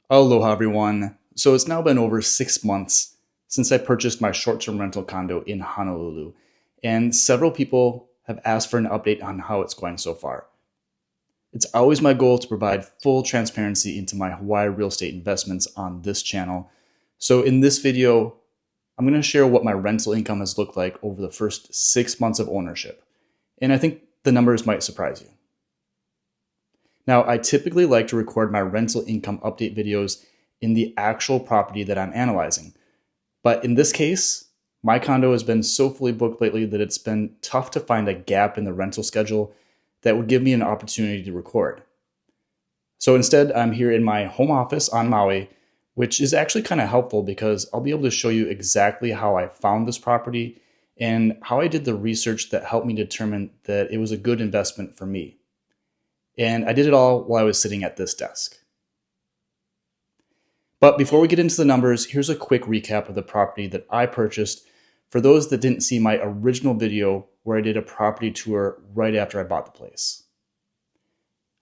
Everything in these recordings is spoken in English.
Aloha everyone. So it's now been over 6 months since I purchased my short-term rental condo in Honolulu, and several people have asked for an update on how it's going so far. It's always my goal to provide full transparency into my Hawaii real estate investments on this channel. So in this video, I'm going to share what my rental income has looked like over the first 6 months of ownership. And I think the numbers might surprise you. Now, I typically like to record my rental income update videos in the actual property that I'm analyzing. But in this case, my condo has been so fully booked lately that it's been tough to find a gap in the rental schedule that would give me an opportunity to record. So instead, I'm here in my home office on Maui, which is actually kind of helpful because I'll be able to show you exactly how I found this property and how I did the research that helped me determine that it was a good investment for me. And I did it all while I was sitting at this desk. But before we get into the numbers, here's a quick recap of the property that I purchased for those that didn't see my original video where I did a property tour right after I bought the place.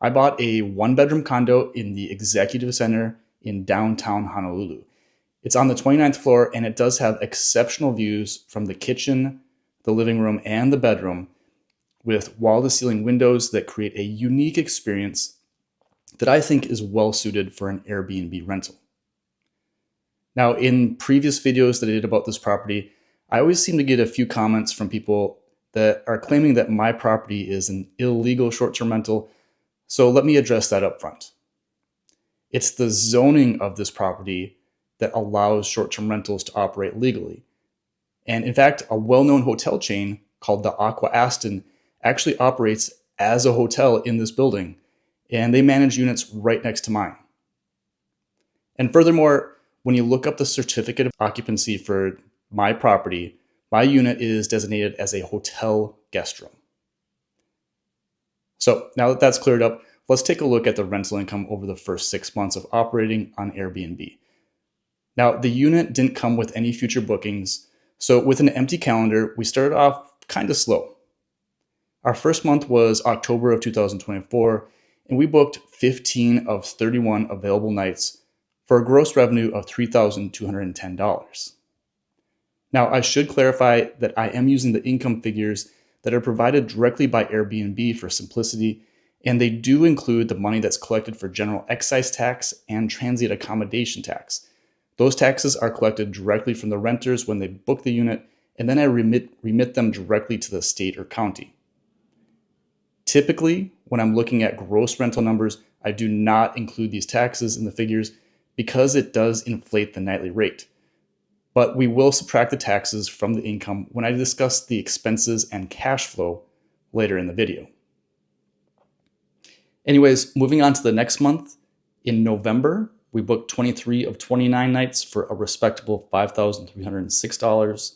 I bought a one-bedroom condo in the Executive Center in downtown Honolulu. It's on the 29th floor and it does have exceptional views from the kitchen, the living room, and the bedroom, with wall-to-ceiling windows that create a unique experience that I think is well suited for an Airbnb rental. Now, in previous videos that I did about this property, I always seem to get a few comments from people that are claiming that my property is an illegal short-term rental, so let me address that up front. It's the zoning of this property that allows short-term rentals to operate legally. And in fact, a well-known hotel chain called the Aqua Aston actually operates as a hotel in this building, and they manage units right next to mine. And furthermore, when you look up the certificate of occupancy for my property, my unit is designated as a hotel guest room. So now that that's cleared up, let's take a look at the rental income over the first 6 months of operating on Airbnb. Now, the unit didn't come with any future bookings, so with an empty calendar, we started off kind of slow. Our first month was October of 2024, and we booked 15 of 31 available nights for a gross revenue of $3,210. Now, I should clarify that I am using the income figures that are provided directly by Airbnb for simplicity, and they do include the money that's collected for general excise tax and transient accommodation tax. Those taxes are collected directly from the renters when they book the unit, and then I remit them directly to the state or county. Typically, when I'm looking at gross rental numbers, I do not include these taxes in the figures because it does inflate the nightly rate. But we will subtract the taxes from the income when I discuss the expenses and cash flow later in the video. Anyways, moving on to the next month, in November, we booked 23 of 29 nights for a respectable $5,306.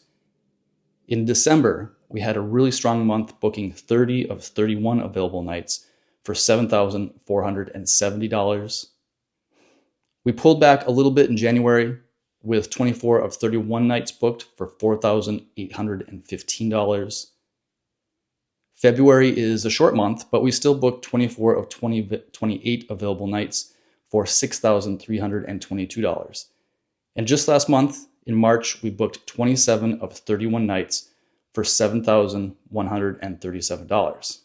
In December, we had a really strong month booking 30 of 31 available nights for $7,470. We pulled back a little bit in January with 24 of 31 nights booked for $4,815. February is a short month, but we still booked 24 of 28 available nights for $6,322. And just last month, in March, we booked 27 of 31 nights for $7,137.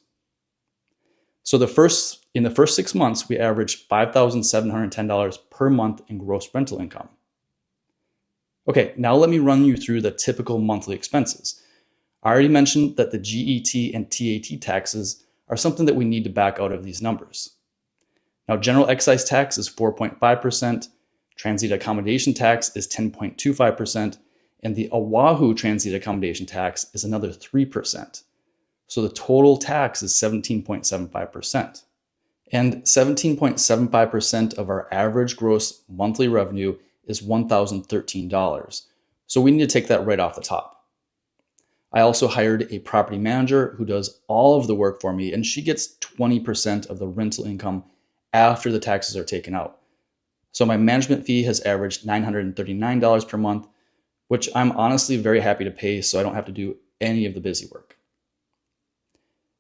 So in the first 6 months, we averaged $5,710 per month in gross rental income. Okay, now let me run you through the typical monthly expenses. I already mentioned that the GET and TAT taxes are something that we need to back out of these numbers. Now, general excise tax is 4.5%, transient accommodation tax is 10.25%, and the Oahu transient accommodation tax is another 3%. So the total tax is 17.75%. And 17.75% of our average gross monthly revenue is $1,013. So we need to take that right off the top. I also hired a property manager who does all of the work for me, and she gets 20% of the rental income after the taxes are taken out. So my management fee has averaged $939 per month, which I'm honestly very happy to pay so I don't have to do any of the busy work.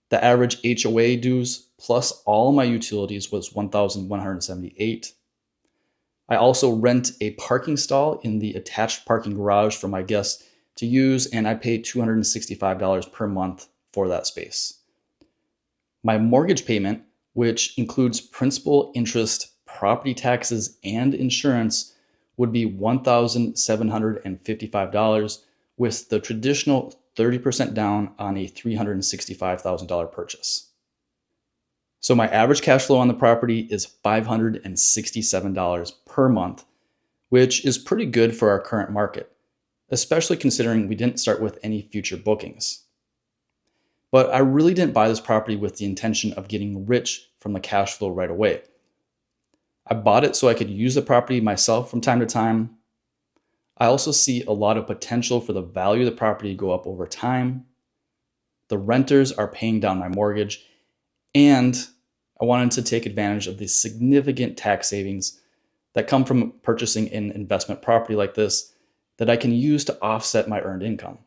The average HOA dues plus all my utilities was $1,178. I also rent a parking stall in the attached parking garage for my guests to use, and I pay $265 per month for that space. My mortgage payment, which includes principal, interest, property taxes, and insurance, would be $1,755 with the traditional 30% down on a $365,000 purchase. So my average cash flow on the property is $567 per month, which is pretty good for our current market, especially considering we didn't start with any future bookings. But I really didn't buy this property with the intention of getting rich from the cash flow right away. I bought it so I could use the property myself from time to time. I also see a lot of potential for the value of the property to go up over time. The renters are paying down my mortgage, and I wanted to take advantage of the significant tax savings that come from purchasing an investment property like this that I can use to offset my earned income.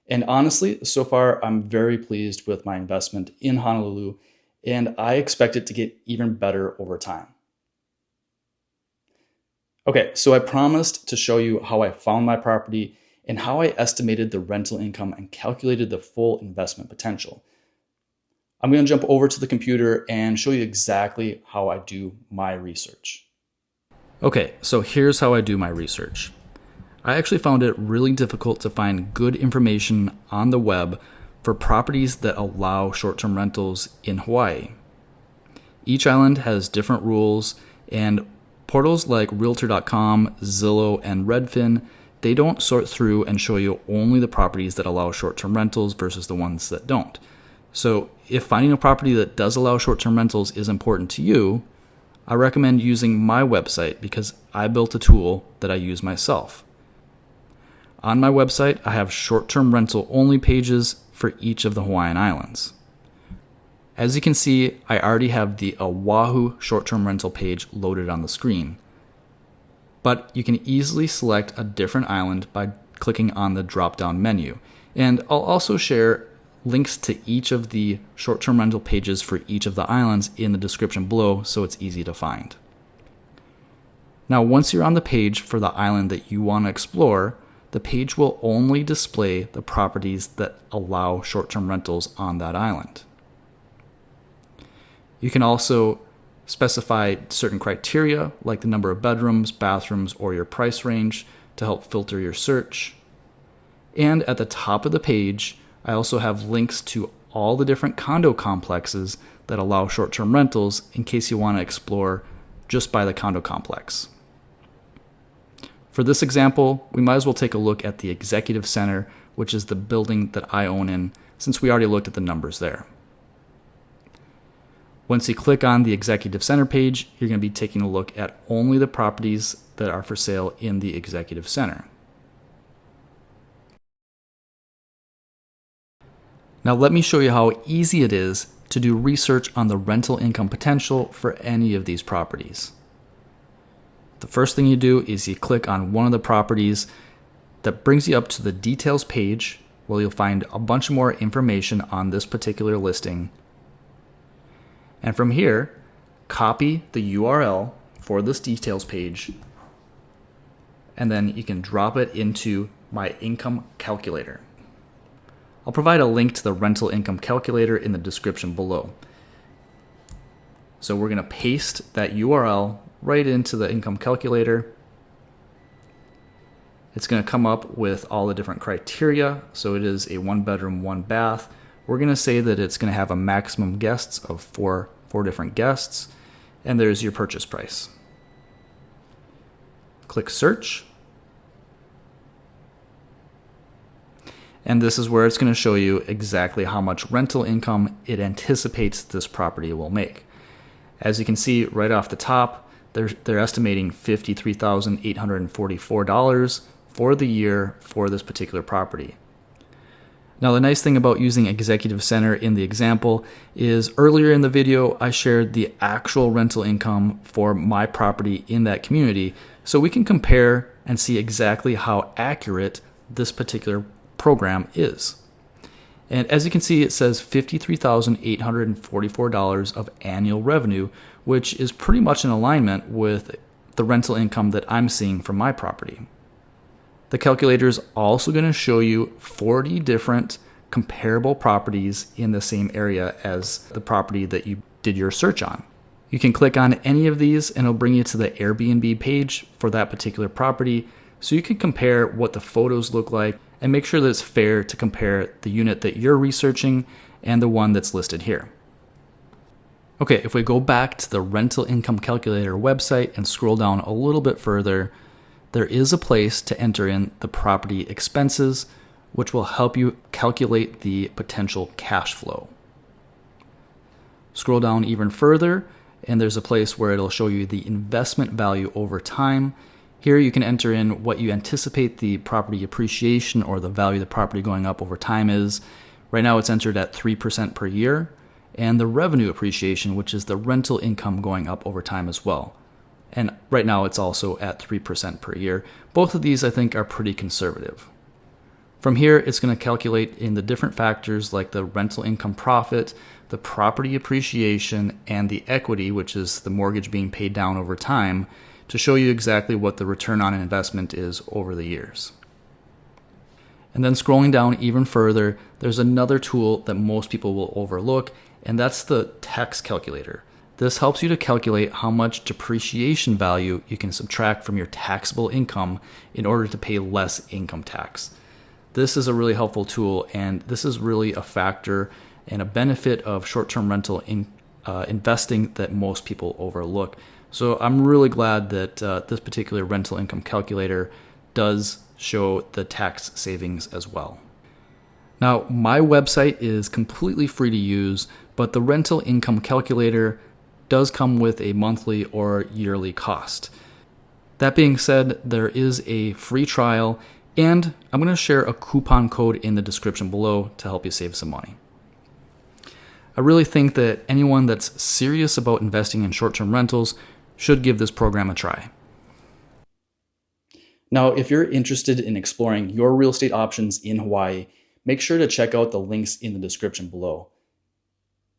And honestly, so far, I'm very pleased with my investment in Honolulu, and I expect it to get even better over time. Okay, so I promised to show you how I found my property and how I estimated the rental income and calculated the full investment potential. I'm going to jump over to the computer and show you exactly how I do my research. Okay, so here's how I do my research. I actually found it really difficult to find good information on the web for properties that allow short-term rentals in Hawaii. Each island has different rules, and portals like Realtor.com, Zillow, and Redfin, they don't sort through and show you only the properties that allow short-term rentals versus the ones that don't. So if finding a property that does allow short-term rentals is important to you, I recommend using my website because I built a tool that I use myself. On my website, I have short-term rental only pages for each of the Hawaiian Islands. As you can see, I already have the Oahu short-term rental page loaded on the screen. But you can easily select a different island by clicking on the drop-down menu. And I'll also share links to each of the short-term rental pages for each of the islands in the description below so it's easy to find. Now, once you're on the page for the island that you want to explore, the page will only display the properties that allow short-term rentals on that island. You can also specify certain criteria like the number of bedrooms, bathrooms, or your price range to help filter your search. And at the top of the page, I also have links to all the different condo complexes that allow short-term rentals in case you want to explore just by the condo complex. For this example, we might as well take a look at the Executive Center, which is the building that I own in, since we already looked at the numbers there. Once you click on the Executive Center page, you're going to be taking a look at only the properties that are for sale in the Executive Center. Now let me show you how easy it is to do research on the rental income potential for any of these properties. The first thing you do is you click on one of the properties that brings you up to the details page where you'll find a bunch more information on this particular listing. And from here, copy the URL for this details page, and then you can drop it into my income calculator. I'll provide a link to the rental income calculator in the description below. So we're going to paste that URL right into the income calculator. It's going to come up with all the different criteria. So it is a 1-bedroom, 1-bath. We're going to say that it's going to have a maximum guests of four different guests, and there's your purchase price. Click search. And this is where it's going to show you exactly how much rental income it anticipates this property will make. As you can see right off the top, they're estimating $53,844 for the year for this particular property. Now, the nice thing about using Executive Center in the example is earlier in the video, I shared the actual rental income for my property in that community, so we can compare and see exactly how accurate this particular program is. And as you can see, it says $53,844 of annual revenue, which is pretty much in alignment with the rental income that I'm seeing from my property. The calculator is also going to show you 40 different comparable properties in the same area as the property that you did your search on. You can click on any of these and it'll bring you to the Airbnb page for that particular property, so you can compare what the photos look like and make sure that it's fair to compare the unit that you're researching and the one that's listed here. Okay, if we go back to the rental income calculator website and scroll down a little bit further, there is a place to enter in the property expenses, which will help you calculate the potential cash flow. Scroll down even further, and there's a place where it'll show you the investment value over time. Here you can enter in what you anticipate the property appreciation or the value of the property going up over time is. Right now it's entered at 3% per year, and the revenue appreciation, which is the rental income going up over time as well. And right now it's also at 3% per year. Both of these I think are pretty conservative. From here, it's going to calculate in the different factors like the rental income profit, the property appreciation, and the equity, which is the mortgage being paid down over time, to show you exactly what the return on investment is over the years. And then scrolling down even further, there's another tool that most people will overlook, and that's the tax calculator. This helps you to calculate how much depreciation value you can subtract from your taxable income in order to pay less income tax. This is a really helpful tool, and this is really a factor and a benefit of short-term rental investing that most people overlook. So I'm really glad that this particular rental income calculator does show the tax savings as well. Now, my website is completely free to use, but the rental income calculator does come with a monthly or yearly cost. That being said, there is a free trial, and I'm going to share a coupon code in the description below to help you save some money. I really think that anyone that's serious about investing in short-term rentals should give this program a try. Now, if you're interested in exploring your real estate options in Hawaii, make sure to check out the links in the description below.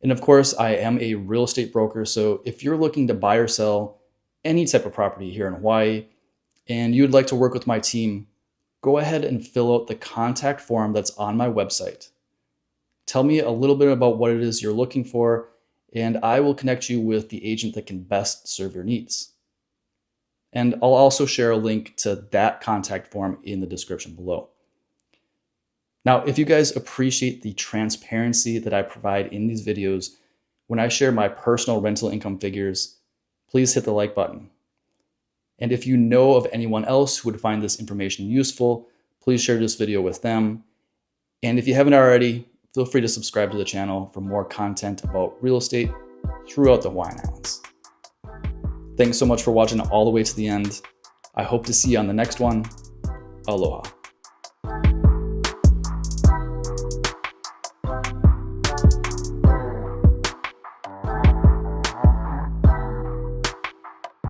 And of course, I am a real estate broker, so if you're looking to buy or sell any type of property here in Hawaii and you'd like to work with my team, go ahead and fill out the contact form that's on my website. Tell me a little bit about what it is you're looking for, and I will connect you with the agent that can best serve your needs. And I'll also share a link to that contact form in the description below. Now, if you guys appreciate the transparency that I provide in these videos, when I share my personal rental income figures, please hit the like button. And if you know of anyone else who would find this information useful, please share this video with them. And if you haven't already, feel free to subscribe to the channel for more content about real estate throughout the Hawaiian Islands. Thanks so much for watching all the way to the end. I hope to see you on the next one. Aloha.